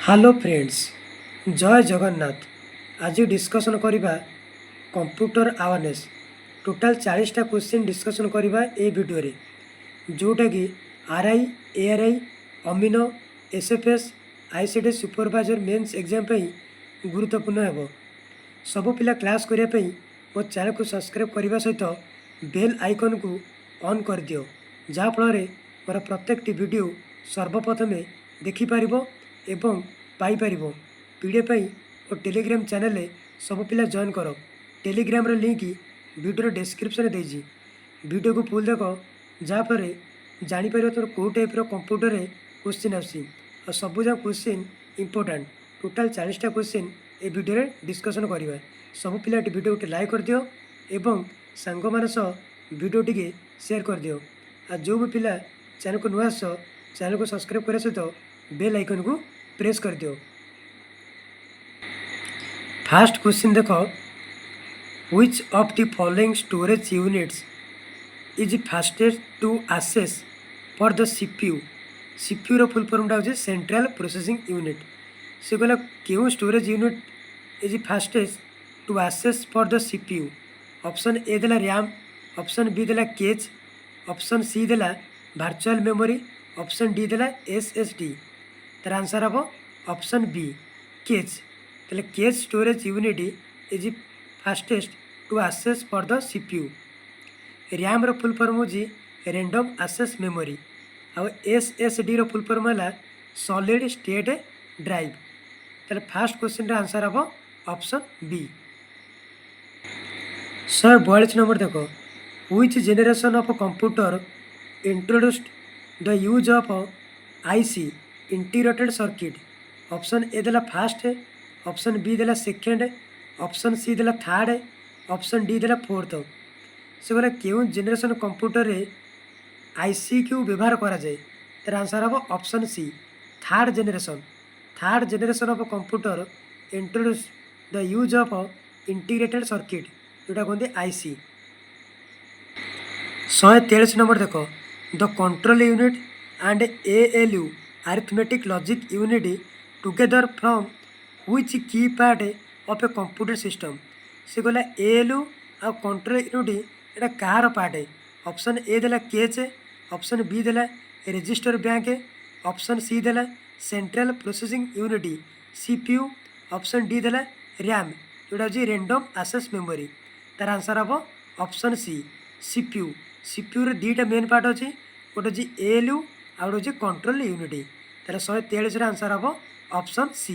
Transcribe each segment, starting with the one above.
Hello friends, जय जगन्नाथ। आज discussion करिबा कंप्यूटर अवेयरनेस। टोटल 40टा क्वेश्चन डिस्कसन करिबा ए वीडियो रे, जोटा कि आरआई, एआरआई, अमीनो, SFS, ICD supervisor mains exam पे गुरुत्वपूर्ण हेबो। सब पिला क्लास करिया पे मो चैनल को सब्सक्राइब करने सहित बेल आइकन को ऑन कर दियो, जहाँ फल मोर प्रत्येक वीडियो सर्वप्रथमे देखिपर एवं पाइपर। पीडीएफ और टेलीग्राम चैनल सब पिला जॉइन कर। टेलीग्राम लिंक वीडियो डिस्क्रिप्शन देजी। वीडियो को फुल देख, जहाँफल जापर तुम कौ टाइप कंप्यूटर क्वेश्चन आसी सब जहाँ क्वेश्चन इंपोर्टाट। टोटाल 40टा क्वेश्चन ए वीडियो डिस्कसन करवा। सब पिला वीडियो गोटे लाइक कर दियो एवं सांग मान वीडियो टी शेयर कर दियो। आ जो भी पिला चैनल को नुआ आस, चैनल को सब्सक्राइब करने सहित बेल आइकन को प्रेस कर दियो। फास्ट क्वेश्चन देख, which of the following storage units is fastest to access for the CPU. CPU रो फुल फॉर्म होचे सेंट्रल प्रोसेसिंग यूनिट। से कहला क्यों storage unit is fastest to access for the CPU. Option A देला RAM, option B देला cache, option C देला virtual memory, option D देला SSD. तार आंसर हम ऑप्शन बी कैच। ताले cache storage unit is fastest to access for the CPU. RAM रो full form होची random access memory. आ SSD रो फुल फॉर्म है सॉलिड स्टेट ड्राइव। ताले फास्ट क्वेश्चन रा आंसर हम ऑप्शन बी। 142 नंबर देख, which generation of computer introduced the use of IC integrated circuit. Option A देला फर्स्ट, ऑप्शन बी देला second, option C देला third, option D देला fourth. से बोले क्यों जेनरेशन कंप्यूटर रे आईसी क्यों व्यवहार करा जाए। तार आंसर हम option C third generation. Third generation of computer introduce the use of integrated circuit, जोटा कहते आईसी। 143 नंबर देख, the control unit and ALU arithmetic logic unit together from which key part of a computer system. से कहला ALU आ control unit एटा कार part है। Option A देला कैच, ऑप्शन बी देला रजिस्टर बैंक, ऑप्शन सी देला central processing unit CPU, option D देला रैम, जोटा हूँ रैंडम एक्सेस मेमोरी। तार आंसर हम ऑप्शन सी सीपीयू। सीपीयू रे दुईटा मेन पार्ट अच्छी, गोटे हूँ एएलयू आ गोटे हूँ कंट्रोल यूनिट। तार 143 आंसर हम ऑप्शन सी।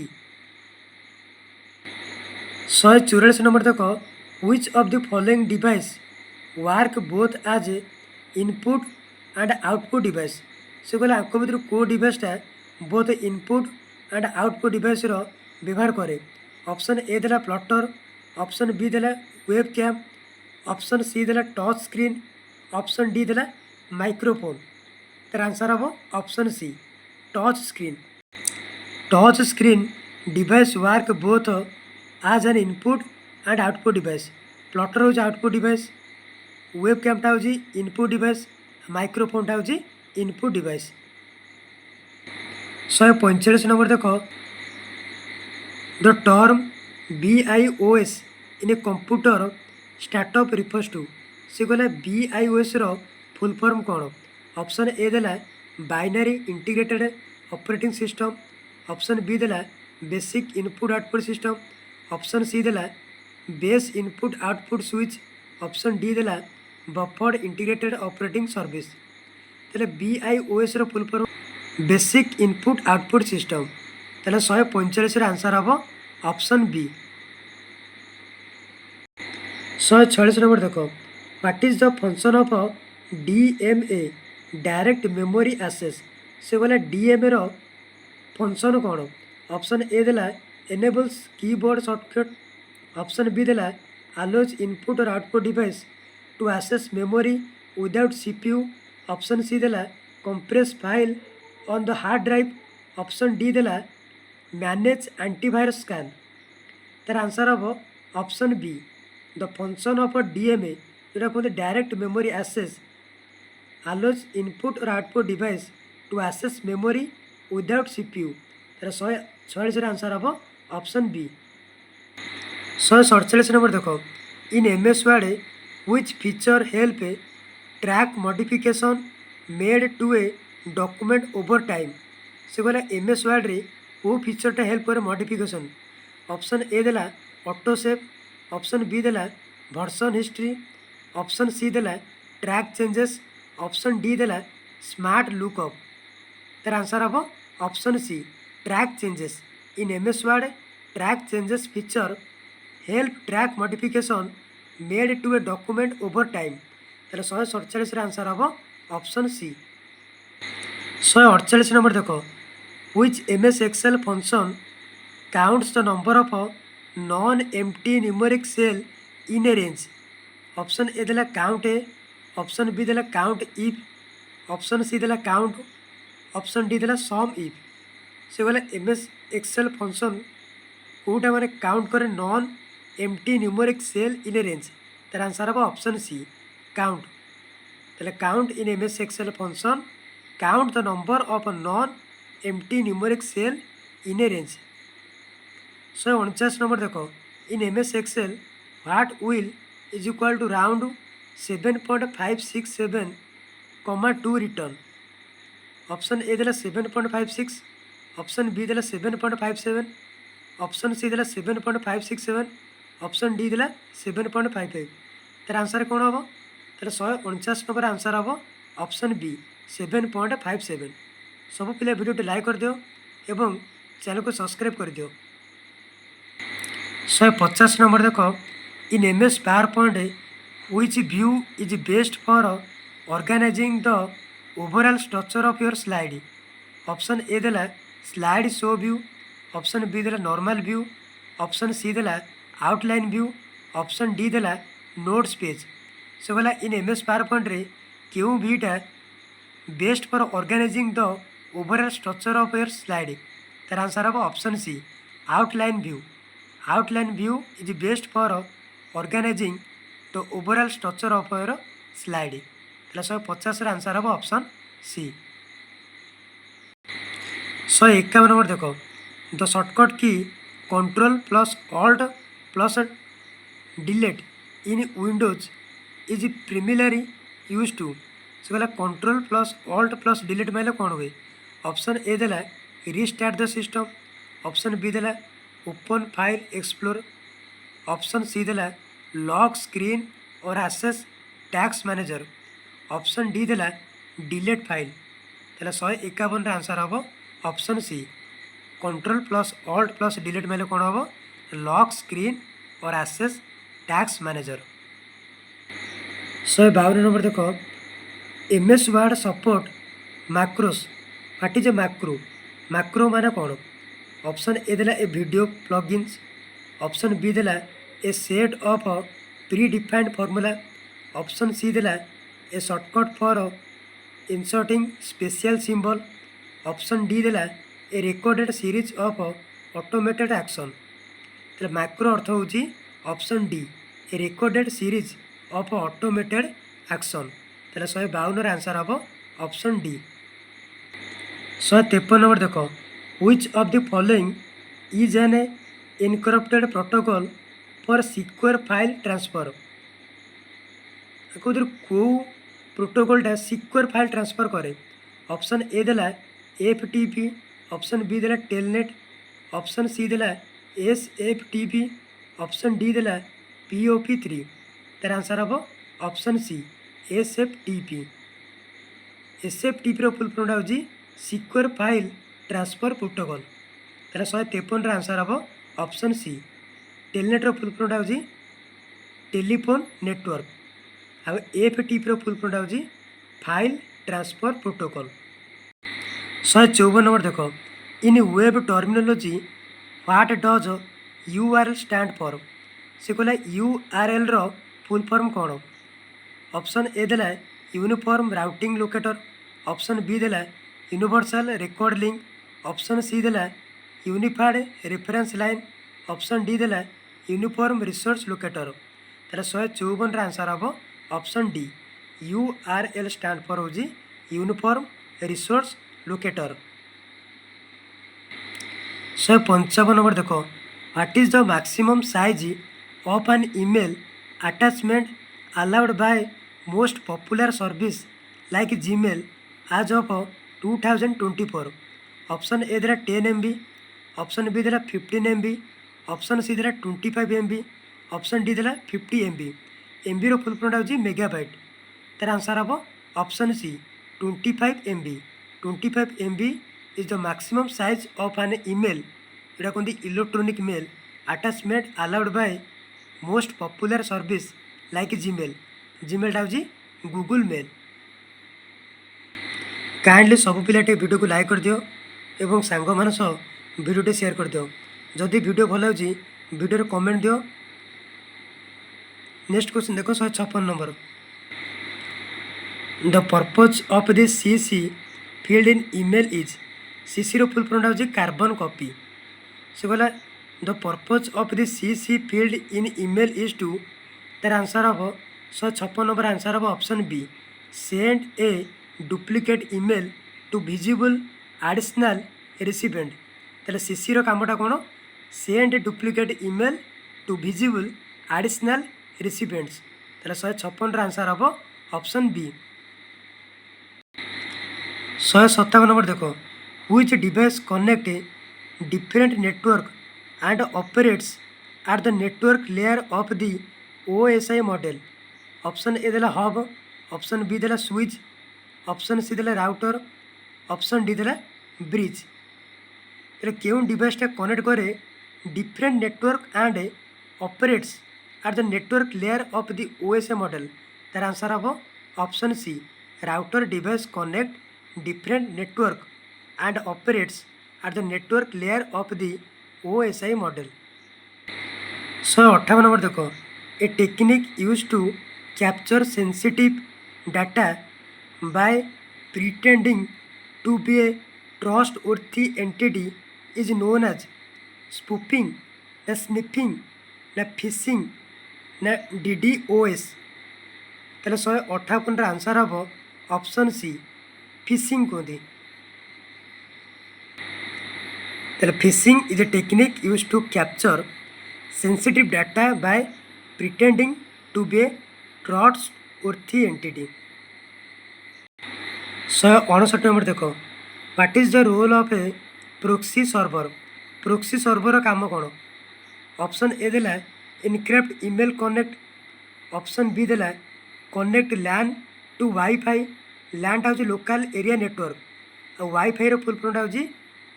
144 नंबर देख, which of the following device work both as input and output device. से कहले आपको भर को डिवाइसटा both input and output device व्यवहार करे। ऑप्शन ए देला प्लॉटर, ऑप्शन बी देला वेब कैम, ऑप्शन सी देला टच स्क्रीन, ऑप्शन डी देला माइक्रोफोन। तार आंसर हम option C touch screen. Touch screen device work both as an input and output device. Plotter हूँ output device, web कैमटा हूँ input device, माइक्रोफोनटा हूँ input device. 145 number देख, the term BIOS in a computer startup refers to. से कहला BIOS रो full form कौन। ऑप्शन ए देला binary integrated operating system, option B देला basic input output system, option C देला base input output switch, option D देला buffered integrated operating service. तेल BIOS रो full form basic input output system. तेल 145 answer हम option B. 146 number देख, what is the function of DMA direct memory access. से बोले DMA रो function कौन। ऑप्शन ए देला enables keyboard shortcut, option B देला अलाउज इनपुट और output device to access memory without CPU, option C देला compress file on the hard drive, option D देला manage antivirus scan. तार answer हम option B the function of DMA, जोटा कहते direct memory access allows input or output device to access memory without CPU तेरे 146 answer हम option B. 147 number देखो, in MS Word which feature help track modification made to a document over time. से कहला MS Word रे वो फीचरटा help करे modification. Option A देला ऑटो सेव, ऑप्शन बी देला वर्जन हिस्ट्री, ऑप्शन सी देला ट्रैक चेंजेस, ऑप्शन डी देला स्मार्ट लुकअप। तर आंसर हम option C track changes. In MS Word track changes feature help track modification made to a document over time. तेरे 147 answer हम option C. 148 number देखो, which MS Excel function counts the number of non empty numeric cell in a range. Option A देला count A, option B देला count if, option C देला count, option D देला सम if. से बोले MS Excel function Kota माने count करे non empty numeric cell in a range. तर answer हम ऑप्शन सी काउंट। ताहले count in MS Excel function count the number of non empty numeric cell in a range. 149 number देखो, in MS Excel what will is equal to round 7.567 comma 2 return. Option A देला 7.56, option B देला 7.57, option C देला 7.567, option D देला 7.55। तर answer कौन हम? तर 149 number answer हम ऑप्शन बी 7.57। सब पिला वीडियो लाइक कर दियो एवं चैनल को सब्सक्राइब कर दियो। 150 नंबर देखो, in MS PowerPoint which view is best for organising the overall structure of your slide. Option A देला slide show view, option B देला नॉर्मल व्यू, ऑप्शन सी देला आउटलाइन व्यू, ऑप्शन डी देला notes page. से बोला in MS PowerPoint रे क्यों भीटा best for organising the overall structure of your slide. तर आंसर हम option C outline view. Outline view is best for organising the overall structure of your slide. ताहले 150 answer हम option C. 151 number देखो, the shortcut key control plus alt plus delete in Windows is primarily use to. से कहला control plus alt plus delete मारे कौन हुए? Option A देला restart the system, option B देला open file explore, option C देला lock screen और access टैक्स मैनेजर, ऑप्शन डी देला डिलीट फाइल। ताहले 151 आंसर हम option C control plus alt plus delete मारे कौन हम? लॉक स्क्रीन और एक्सेस टैक्स मैनेजर। 152 नंबर देखो, MS Word support macros. What is a macro? Macro माने कौन? ऑप्शन ए देला a video plugins, option B देला a set of predefined formula, option C देला a shortcut for inserting special symbol, option D देला a recorded series of automated action. तो macro अर्थ होची option D A recorded series of automated action. तो 152 answer हम option D. 153 number देखो, which of the following is an encrypted protocol for secure file transfer. कौ प्रोटोकॉलटा secure file transfer करे? Option A देला FTP, ऑप्शन बी देला telnet, option C देला SFTP, option D देला POP3। तर आंसर हम ऑप्शन सी SFTP। SFTP रो फुल फॉर्म होची सिक्योर फाइल ट्रांसफर प्रोटोकॉल। ताहले 153 आंसर हम ऑप्शन सी टेलनेट रो फुल फॉर्म होची टेलीफोन नेटवर्क। आ FTP रो फुल फॉर्म होची फाइल ट्रांसफर प्रोटोकॉल। 154 नंबर देखो, in web terminology what does URL stand for. से कहला URL रो फुल फॉर्म कौन? ऑप्शन ए देला uniform routing locator, option B देला universal record link, option C देला unified reference line, option D देला uniform resource locator. ताहले 154 answer हम option D URL stand for होची यूनिफॉर्म रिसोर्स लोकेटर। 155 नंबर देखो, what is the maximum size of an email attachment allowed by most popular service like Gmail as of 2024? Option A देला 10 MB, option B देला 15 MB, option C देला 25 MB, option D देला 50 MB। MB रो full form होची megabyte. तार answer हम option C 25 MB। 25 MB is the maximum size of an email, यहाँ कहते electronic mail attachment allowed by most popular service like Gmail. Gmail हूँ Google mail. Kindly सब पिलाटे video को लाइक कर दियो एवं सांग मान सह वीडियो शेयर कर दियो। जदि वीडियो भल होची वीडियो कमेंट दियो। नेक्स्ट क्वेश्चन देखो 156 number, the purpose of the CC field in email is. CC रो फुल फॉर्म होची कार्बन कॉपी। से कहला the purpose of the CC field in email is to, तार आंसर हम 156 नंबर आंसर हम option B send a duplicate email to visible additional recipient. ताहले CC रो कामटा कोन? Send duplicate email to visible additional recipients. ताहले 156 रो answer हम option B. 157 number देखो, which device connect different network and operates at the network layer of the OSI model? Option A देला hub, option B देला switch, option C देला router, option D देला bridge. क्यों डिवाइसटा connect करे different network and operates at the network layer of the OSI model? तार answer हम option C router device connect different network and operates at the network layer of the OSI model. 158 number देखो, a technique use to capture sensitive data by pretending to B A trustworthy entity is known as spoofing, ना sniffing, ना phishing, ना DDoS? ताहले 158 answer हम option C phishing कहते। Phishing is a technique used to capture sensitive data by pretending to be a trustworthy entity। 159 number देखो, what is the role of a proxy server? Proxy server काम कौन? Option A देला encrypt email connect, option B देला connect LAN to WiFi. LAN हूँ local area network, और WiFi रो full form हूँ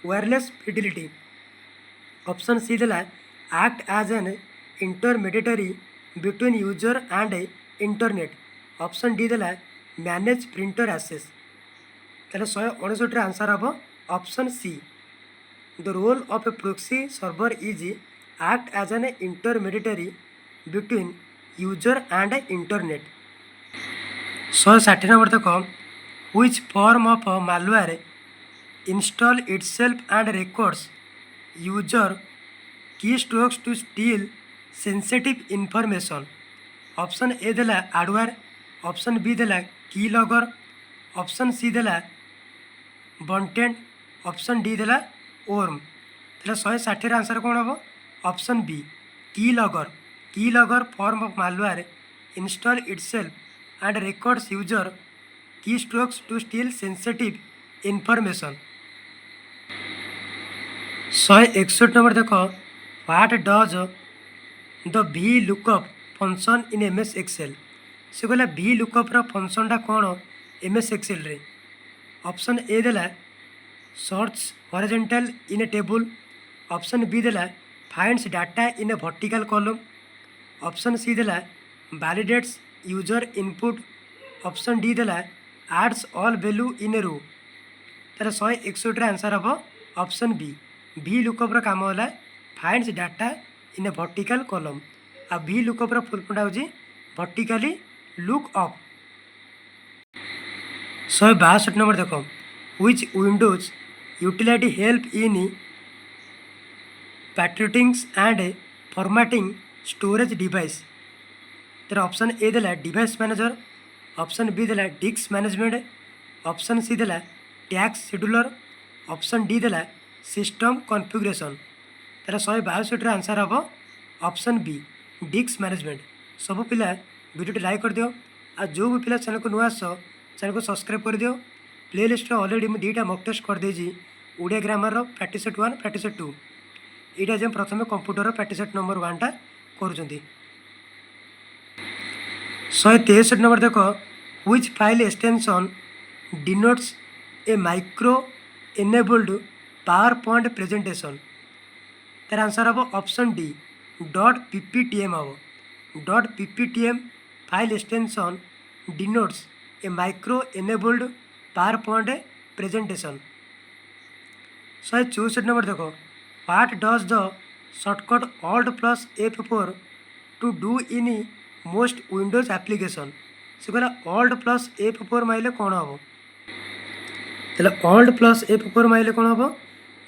wireless fidelity. Option C देला act as an intermediary between user and internet, option D देला manage printer access. ताहले 159 answer हम option C the role of a proxy server is act as an intermediary between user and internet. 160 number देखो, which form of malware install itself and records user keystrokes to steal sensitive information? Option A देला hardware, option B देला की logger, option C देला बंटेंट, option D देला ओर्म। ताहले 160 answer कौन हम? Option B keylogger. Keylogger form of malware install itself and records user keystrokes to steal sensitive information. 161 number देखो, what does the V lookup function in MS Excel? से कहला V lookup रो फंक्शनटा कौन MS Excel रे? Option A देला search horizontal in a table, option B देला finds data in a vertical column, option C देला validates user input, option D देला adds all value in a row. तार 161 answer हम option B V lookup रो काम होला finds data in a vertical column. आ V lookup रो full form होची वर्टिकली लुक अप। 162 नंबर देखो, which Windows utility help in partitioning and formatting storage device? तेरा ऑप्शन ए देला डिवाइस मैनेजर, ऑप्शन बी देला डिस्क मैनेजमेंट, ऑप्शन सी देला टैक्स scheduler, option D देला system configuration तार 162 answer हम ऑप्शन बी डिस्क मैनेजमेंट। सब पिला वीडियो लाइक कर दियो आ जो भी पिला चैनल को नुआ आस चैनल को सब्सक्राइब कर दियो। प्ले लिस्ट ऑलरेडी मुझे दुईटा मॉक टेस्ट कर देजी Odia grammar practice set 1 practice set 2 यहाँ जे प्रथम कंप्यूटर प्रैक्टिस सेट नंबर 1 टा कर 163 नंबर देख which file extension denotes a macro enabled power point presentation. तार आंसर हम ऑप्शन डी .pptm हम। .pptm file extension denotes a macro enabled power point presentation. 164 number देख what does the shortcut Alt+F4 to do in most Windows application. से कहला Alt+F4 माइले कौन हम तेल Alt+F4 माइले कौन हम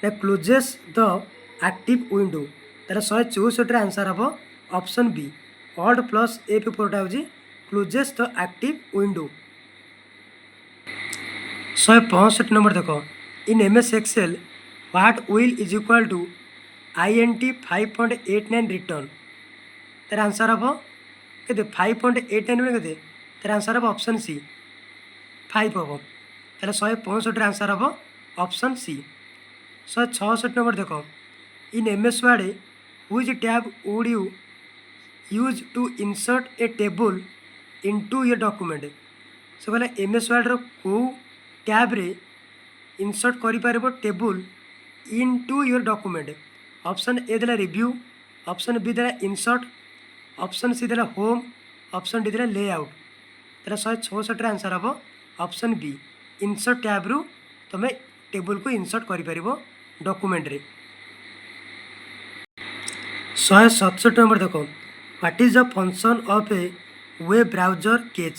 ना क्लोजेस द एक्टिव विंडो। तार 164 आंसर हम ऑप्शन बी Alt+F4 टा हूँ closes the active window. 165 number देख in MS Excel what will is equal to INT 5.89 return. तार आंसर हम के 5.89 मैंने के तार आंसर हम ऑप्शन सी 5 हम। ताहले 165 आंसर हम ऑप्शन सी। 166 नंबर देख in MS Word which tab would you use to insert a table into your document. से कहला MS Word रो को टैब रे इंसर्ट करि पारबो table into your document. Option A देला रिव्यू, ऑप्शन बी देला इंसर्ट, ऑप्शन सी देला home, option D देला लेआउट। तार 166 आंसर हम ऑप्शन बी इंसर्ट टैब रु तुम टेबल को इंसर्ट करि पारिबो डॉक्यूमेंट रे। 167 नंबर देख what is the function of a web browser cache.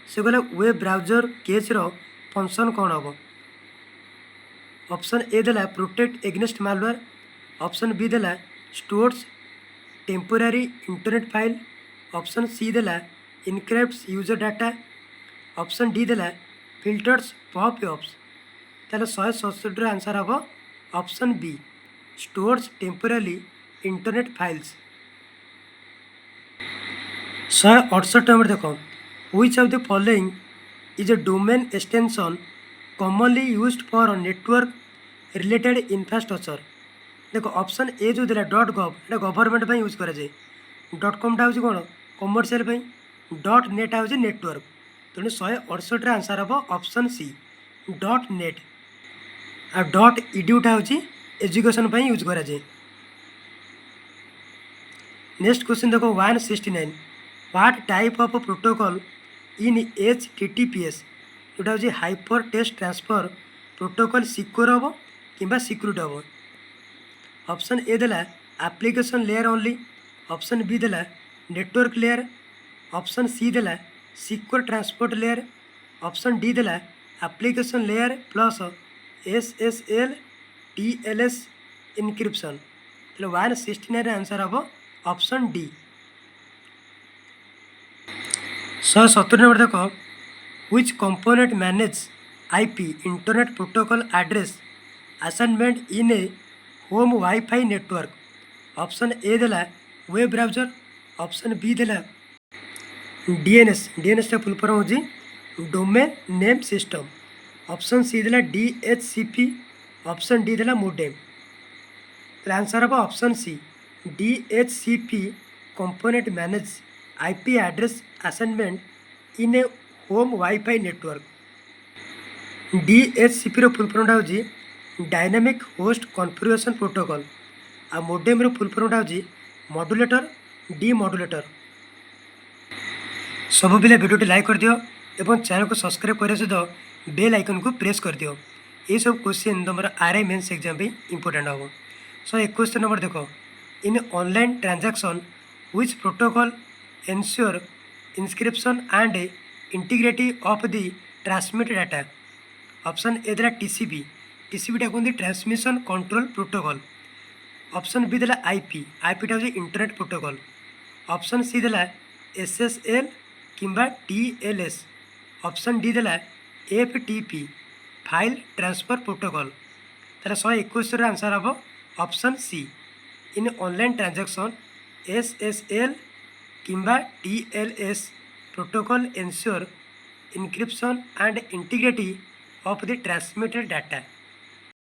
से कहला वेब ब्राउजर केज रो फंक्शन कौन हम। ऑप्शन ए देला protect against malware, option B देला stores temporary internet file, option C देला encrypts user data, option D देला filters popups. ताहले 167 आंसर हम option B stores temporary internet files. 168 number देख which of the following is a domain extension commonly used for network related infrastructure. देखो option A जो देला .gov ये government पे use करा जाए, .com टा हूँ कौन कमर्शियल पे, .net हूँ नेटवर्क। तेणु 168 आंसर हम ऑप्शन सी .net आ .edu टा हूँ एजुकेशन पे यूज करा जाए। नेक्स्ट क्वेश्चन देखो 169 what type of protocol in HTTPS जोटा हूँ hypertext transfer protocol secure हम कि सिक्योरिट हम। ऑप्शन ए देला application layer only, option B देला नेटवर्क लेयर, ऑप्शन सी देला secure transport layer, option D देला application layer plus SSL TLS encryption. तो 169 आंसर हम ऑप्शन डी। 170 नंबर देख which component manage IP internet protocol address assignment in a home wifi network. Option A देला web browser, option B देला DNS टा full form हो domain name system, option C देला DHCP, option D देला modem. तो answer हम option C DHCP component manage IP address assignment in a home wifi network. DHCP रो full form हो dynamic host configuration protocol आ modem रो full form हो modulator demodulator. सब पिला वीडियो लाइक कर दियो एवं चैनल को सब्सक्राइब करने सहित बेल आइकन को प्रेस कर दियो। ये सब क्वेश्चन तुम RI मेन्स एग्जाम पे इंपोर्टेंट हम। 121 नंबर देख in online transaction which protocol ensure encryption and integrity of the transmit data. Option A देला TCP टा कहते transmission control protocol, option B देला IP टा हूँ इंटरनेट प्रोटोकॉल, ऑप्शन सी देला SSL किंबा TLS, ऑप्शन डी देला FTP फाइल ट्रांसफर प्रोटोकॉल। ତାହେଲେ 121ର ଆନ୍ସର୍ ହେବ option C. In online transaction SSL କିମ୍ବା TLS protocol ensure encryption and integrity of the transmitted data.